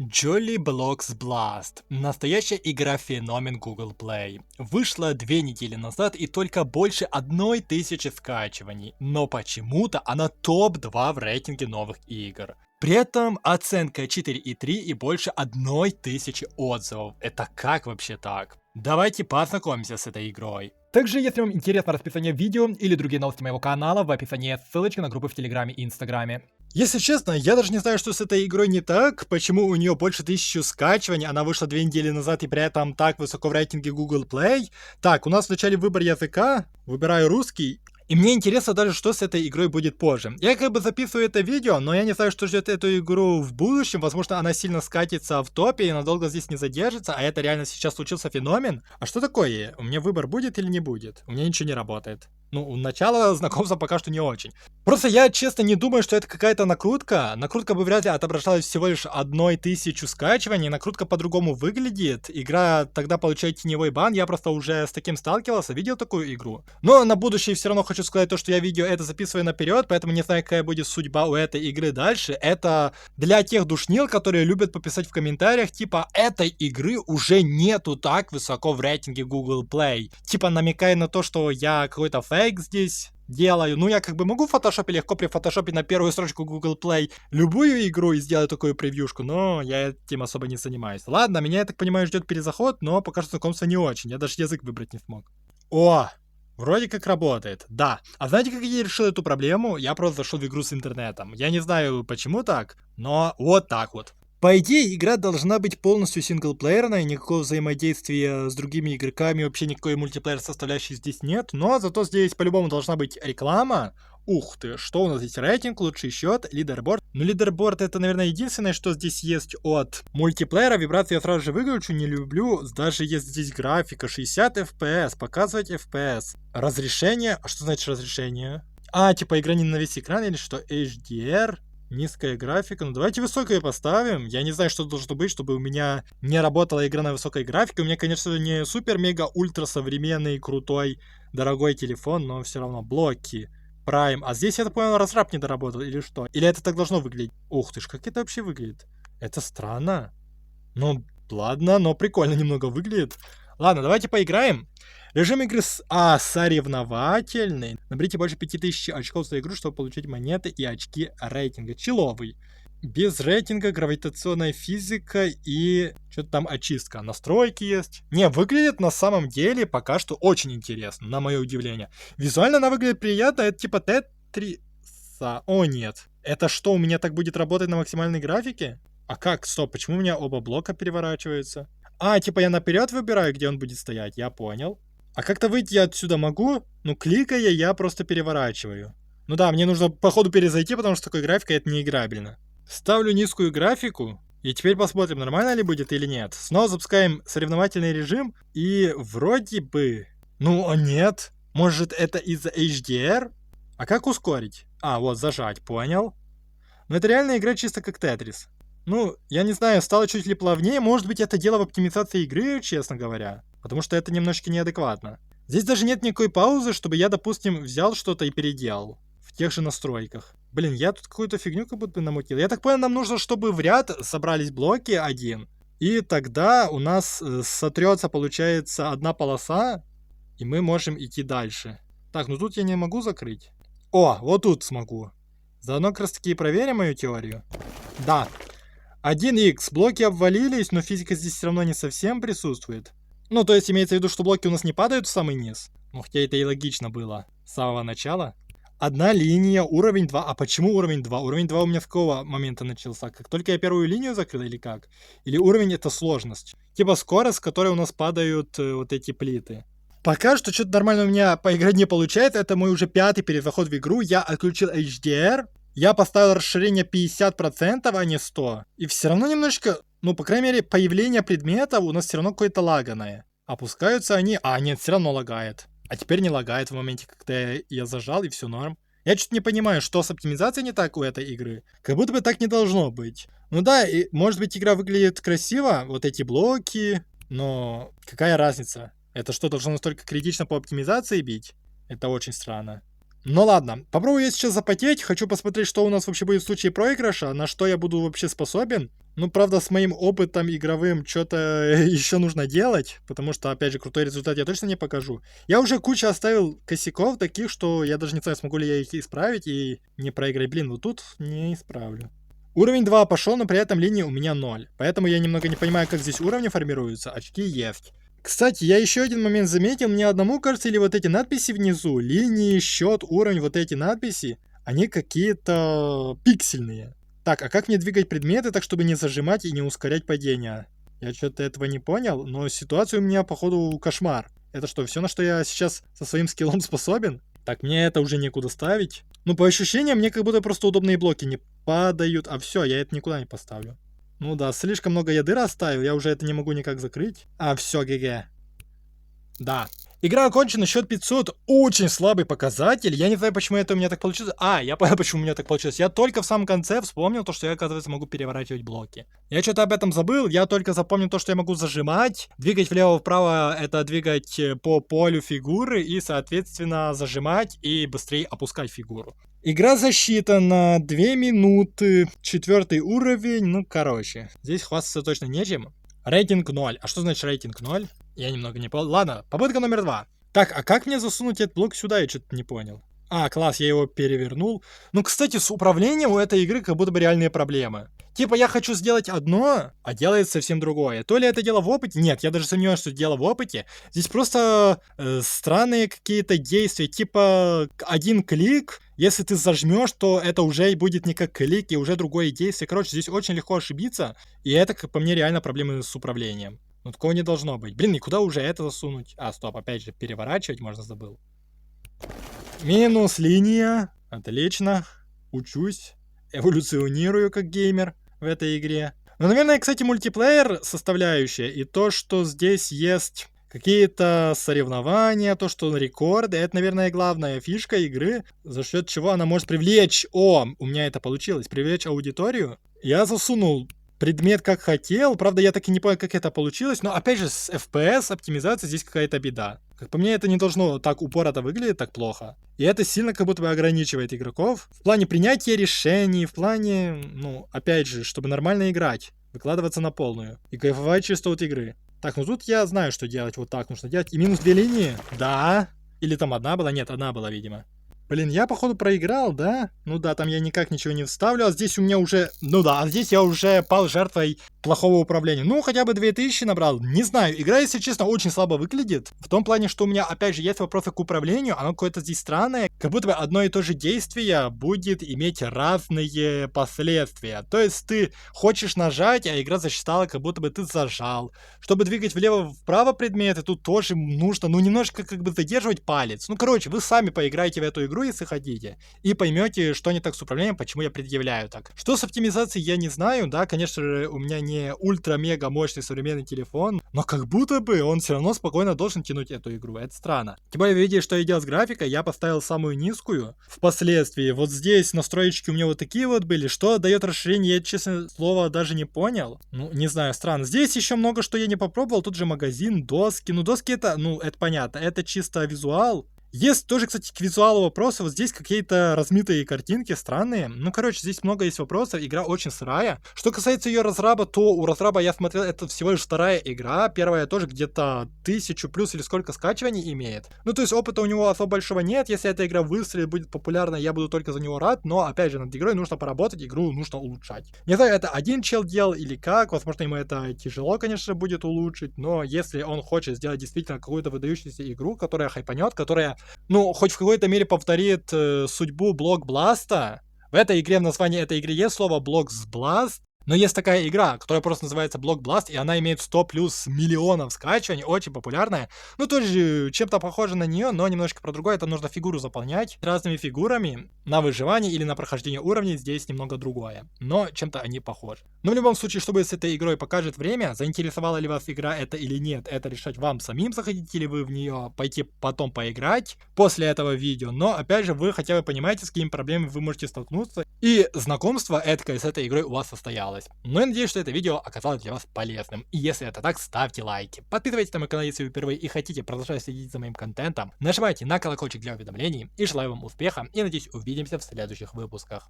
Jolly Blocks Blast. Настоящая игра-феномен Google Play. Вышла 2 недели назад и только больше 1000 скачиваний, но почему-то она топ-2 в рейтинге новых игр. При этом оценка 4,3 и больше 1000 отзывов. Это как вообще так? Давайте познакомимся с этой игрой. Также, если вам интересно расписание видео или другие новости моего канала, в описании ссылочка на группы в Телеграме и Инстаграме. Если честно, я даже не знаю, что с этой игрой не так, почему у нее больше 1000 скачиваний, она вышла 2 недели назад и при этом так высоко в рейтинге Google Play. Так, у нас вначале выбор языка, выбираю русский. И мне интересно даже, что с этой игрой будет позже. Я как бы записываю это видео, но я не знаю, что ждет эту игру в будущем. Возможно, она сильно скатится в топе и надолго здесь не задержится, а это реально сейчас случился феномен. А что такое? У меня выбор будет или не будет? У меня ничего не работает. Ну, начало знакомства пока что не очень. Просто я, честно, не думаю, что это какая-то накрутка. Накрутка бы вряд ли отображалась всего лишь 1000 скачиваний. Накрутка по-другому выглядит. Игра тогда получает теневой бан. Я просто уже с таким сталкивался, видел такую игру. Но на будущее все равно хочу сказать то, что я видео это записываю наперед, поэтому не знаю, какая будет судьба у этой игры дальше. Это для тех душнил, которые любят пописать в комментариях, типа, этой игры уже нету так высоко в рейтинге Google Play. Типа, намекая на то, что я какой-то фейк здесь делаю. Ну, я как бы могу в фотошопе легко прифотошопить на первую строчку Google Play любую игру и сделать такую превьюшку, но я этим особо не занимаюсь. Ладно, меня, я так понимаю, ждет перезаход, но пока что знакомство не очень. Я даже язык выбрать не смог. О! Вроде как работает, да. А знаете, как я решил эту проблему? Я просто зашел в игру с интернетом. Я не знаю, почему так, но вот так вот. По идее, игра должна быть полностью синглплеерной, никакого взаимодействия с другими игроками, вообще никакой мультиплеер составляющей здесь нет, но зато здесь по-любому должна быть реклама. Ух ты, что у нас здесь? Рейтинг, лучший счет, лидерборд. Ну, лидерборд это, наверное, единственное, что здесь есть от мультиплеера. Вибрации я сразу же выключу, не люблю. Даже есть здесь графика, 60 FPS, показывать FPS. Разрешение? А что значит разрешение? А, типа игра не на весь экран или что? HDR? Низкая графика. Ну давайте высокую поставим. Я не знаю, что должно быть, чтобы у меня не работала игра на высокой графике. У меня, конечно, не супер-мега-ультра современный, крутой, дорогой телефон, но все равно блоки. Prime. А здесь, я так понял, разраб не доработал или что? Или это так должно выглядеть? Ух ты ж, как это вообще выглядит? Это странно. Ну, ладно, но прикольно немного выглядит. Ладно, давайте поиграем. Режим игры соревновательный. Наберите больше 5000 очков за игру, чтобы получить монеты и очки рейтинга. Человый. Без рейтинга, гравитационная физика и что-то там очистка. Настройки есть. Не, выглядит на самом деле пока что очень интересно, на мое удивление. Визуально она выглядит приятно, это типа Тетриса. О нет. Это что, у меня так будет работать на максимальной графике? А как? Стоп, почему у меня оба блока переворачиваются? А, типа я наперед выбираю, где он будет стоять, я понял. А как-то выйти я отсюда могу? Ну, кликая, я просто переворачиваю. Ну да, мне нужно по ходу перезайти, потому что такой графикой это неиграбельно. Ставлю низкую графику. И теперь посмотрим, нормально ли будет или нет. Снова запускаем соревновательный режим. И вроде бы... Ну, нет. Может, это из-за HDR? А как ускорить? А, вот, зажать, понял. Но это реально игра чисто как Тетрис. Ну, я не знаю, стало чуть ли плавнее. Может быть, это дело в оптимизации игры, честно говоря. Потому что это немножечко неадекватно. Здесь даже нет никакой паузы, чтобы я, допустим, взял что-то и переделал. В тех же настройках. Блин, я тут какую-то фигню как будто намутил. Я так понял, нам нужно, чтобы в ряд собрались блоки один. И тогда у нас сотрется, получается, одна полоса. И мы можем идти дальше. Так, ну тут я не могу закрыть. О, вот тут смогу. Заодно как раз таки и проверим мою теорию. Да. 1х. Блоки обвалились, но физика здесь все равно не совсем присутствует. Ну, то есть имеется в виду, что блоки у нас не падают в самый низ. Ну, хотя это и логично было с самого начала. Одна линия, уровень 2. А почему уровень 2? Уровень 2 у меня с какого момента начался? Как только я первую линию закрыл или как? Или уровень это сложность? Типа скорость, с которой у нас падают вот эти плиты. Пока что что-то нормально у меня поиграть не получается. Это мой уже 5-й перезаход в игру. Я отключил HDR. Я поставил расширение 50%, а не 100%. И все равно немножечко, ну, по крайней мере, появление предметов у нас все равно какое-то лаганое. Опускаются они, а нет, все равно лагает. А теперь не лагает в моменте, когда я зажал, и все норм. Я что-то не понимаю, что с оптимизацией не так у этой игры. Как будто бы так не должно быть. Ну да, и, может быть, игра выглядит красиво, вот эти блоки, но какая разница? Это что, должно настолько критично по оптимизации бить? Это очень странно. Ну ладно, попробую я сейчас запотеть, хочу посмотреть, что у нас вообще будет в случае проигрыша, на что я буду вообще способен. Ну, правда, с моим опытом игровым что-то еще нужно делать, потому что, опять же, крутой результат я точно не покажу. Я уже кучу оставил косяков таких, что я даже не знаю, смогу ли я их исправить и не проиграть. Блин, вот тут не исправлю. Уровень 2 пошел, но при этом линии у меня 0. Поэтому я немного не понимаю, как здесь уровни формируются. Очки есть. Кстати, я еще один момент заметил. Мне одному кажется, или вот эти надписи внизу, линии, счет, уровень, вот эти надписи, они какие-то пиксельные. Так, а как мне двигать предметы так, чтобы не зажимать и не ускорять падение? Я что-то этого не понял, но ситуация у меня, походу, кошмар. Это что, все, на что я сейчас со своим скиллом способен? Так, мне это уже некуда ставить. Ну, по ощущениям, мне как будто просто удобные блоки не падают. А все, я это никуда не поставлю. Ну да, слишком много я дыр оставил, я уже это не могу никак закрыть. А, все, ГГ. Да. Игра окончена, счет 500. Очень слабый показатель. Я не знаю, почему это у меня так получилось. А, я понял, почему у меня так получилось. Я только в самом конце вспомнил то, что я, оказывается, могу переворачивать блоки. Я что-то об этом забыл. Я только запомнил то, что я могу зажимать. Двигать влево-вправо — это двигать по полю фигуры. И, соответственно, зажимать и быстрее опускать фигуру. Игра засчитана 2 минуты. 4 уровень. Ну, короче, здесь хвастаться точно нечем. Рейтинг 0. А что значит рейтинг 0? Я немного не понял. Ладно, попытка номер 2. Так, а как мне засунуть этот блок сюда? Я что-то не понял. А, класс, я его перевернул. Ну, кстати, с управлением у этой игры как будто бы реальные проблемы. Типа, я хочу сделать одно, а делает совсем другое. То ли это дело в опыте? Нет, я даже сомневаюсь, что дело в опыте. Здесь просто странные какие-то действия. Типа, один клик, если ты зажмешь, то это уже будет не как клик, и уже другое действие. Короче, здесь очень легко ошибиться. И это, как по мне, реально проблемы с управлением. Ну, такого не должно быть. Блин, никуда уже это засунуть. А, стоп, опять же, переворачивать можно забыл. Минус линия. Отлично. Учусь. Эволюционирую как геймер в этой игре. Ну, наверное, кстати, мультиплеер составляющая. И то, что здесь есть какие-то соревнования, то, что рекорды. Это, наверное, главная фишка игры, за счет чего она может привлечь... О, у меня это получилось. Привлечь аудиторию. Я засунул предмет как хотел. Правда, я так и не понял, как это получилось. Но, опять же, с FPS оптимизацией здесь какая-то беда. Как по мне, это не должно так упорото выглядеть так плохо. И это сильно как будто бы ограничивает игроков. В плане принятия решений, в плане, ну, опять же, чтобы нормально играть. Выкладываться на полную. И кайфовать чисто от игры. Так, ну тут я знаю, что делать. Вот так нужно делать. И минус 2 линии? Да. Или там одна была? Нет, одна была, видимо. Блин, я походу проиграл, да? Ну да, там я никак ничего не вставлю, а здесь у меня уже... Ну да, а здесь я уже пал жертвой плохого управления. Ну, хотя бы 2000 набрал. Не знаю, игра, если честно, очень слабо выглядит. В том плане, что у меня, опять же, есть вопросы к управлению, оно какое-то здесь странное. Как будто бы одно и то же действие будет иметь разные последствия. То есть ты хочешь нажать, а игра засчитала, как будто бы ты зажал. Чтобы двигать влево-вправо предметы, тут тоже нужно, ну, немножко как бы задерживать палец. Ну, короче, вы сами поиграете в эту игру, если хотите, и поймете, что не так с управлением, почему я предъявляю так. Что с оптимизацией, я не знаю, да, конечно же, у меня не ультра-мега мощный современный телефон, но как будто бы он все равно спокойно должен тянуть эту игру, это странно. Тем более, вы видите, что я делал с графикой, я поставил самую низкую. Впоследствии, вот здесь настроечки у меня вот такие вот были, что дает расширение, я, честно слово, даже не понял. Ну, не знаю, странно. Здесь еще много что я не попробовал, тут же магазин, доски, ну, доски это, ну, это понятно, это чисто визуал. Есть тоже, кстати, к визуалу вопросы. Вот здесь какие-то размытые картинки странные. Ну, короче, здесь много есть вопросов. Игра очень сырая. Что касается ее разраба, то у разраба, я смотрел, это всего лишь вторая игра. Первая тоже где-то 1000 плюс или сколько скачиваний имеет. Ну, то есть опыта у него особо большого нет. Если эта игра выстрелит, будет популярна, я буду только за него рад. Но, опять же, над игрой нужно поработать, игру нужно улучшать. Не знаю, это один чел делал или как. Возможно, ему это тяжело, конечно, будет улучшить. Но если он хочет сделать действительно какую-то выдающуюся игру, которая хайпанет, которая, ну, хоть в какой-то мере повторит судьбу Block Blast'а. В этой игре, в названии этой игры есть слово Blocks Blast, но есть такая игра, которая просто называется Block Blast, и она имеет 100 плюс миллионов скачиваний, очень популярная. Ну, тоже чем-то похоже на нее, но немножко про другое. Это нужно фигуру заполнять разными фигурами на выживание или на прохождение уровней. Здесь немного другое, но чем-то они похожи. Но в любом случае, чтобы с этой игрой покажет время, заинтересовала ли вас игра это или нет, это решать вам самим, захотите ли вы в нее пойти потом поиграть после этого видео. Но, опять же, вы хотя бы понимаете, с какими проблемами вы можете столкнуться, и знакомство эткое с этой игрой у вас состоялось. понравилось. Но я надеюсь, что это видео оказалось для вас полезным. И если это так, ставьте лайки. Подписывайтесь на мой канал, если вы впервые и хотите продолжать следить за моим контентом. Нажимайте на колокольчик для уведомлений. И желаю вам успеха. И надеюсь, увидимся в следующих выпусках.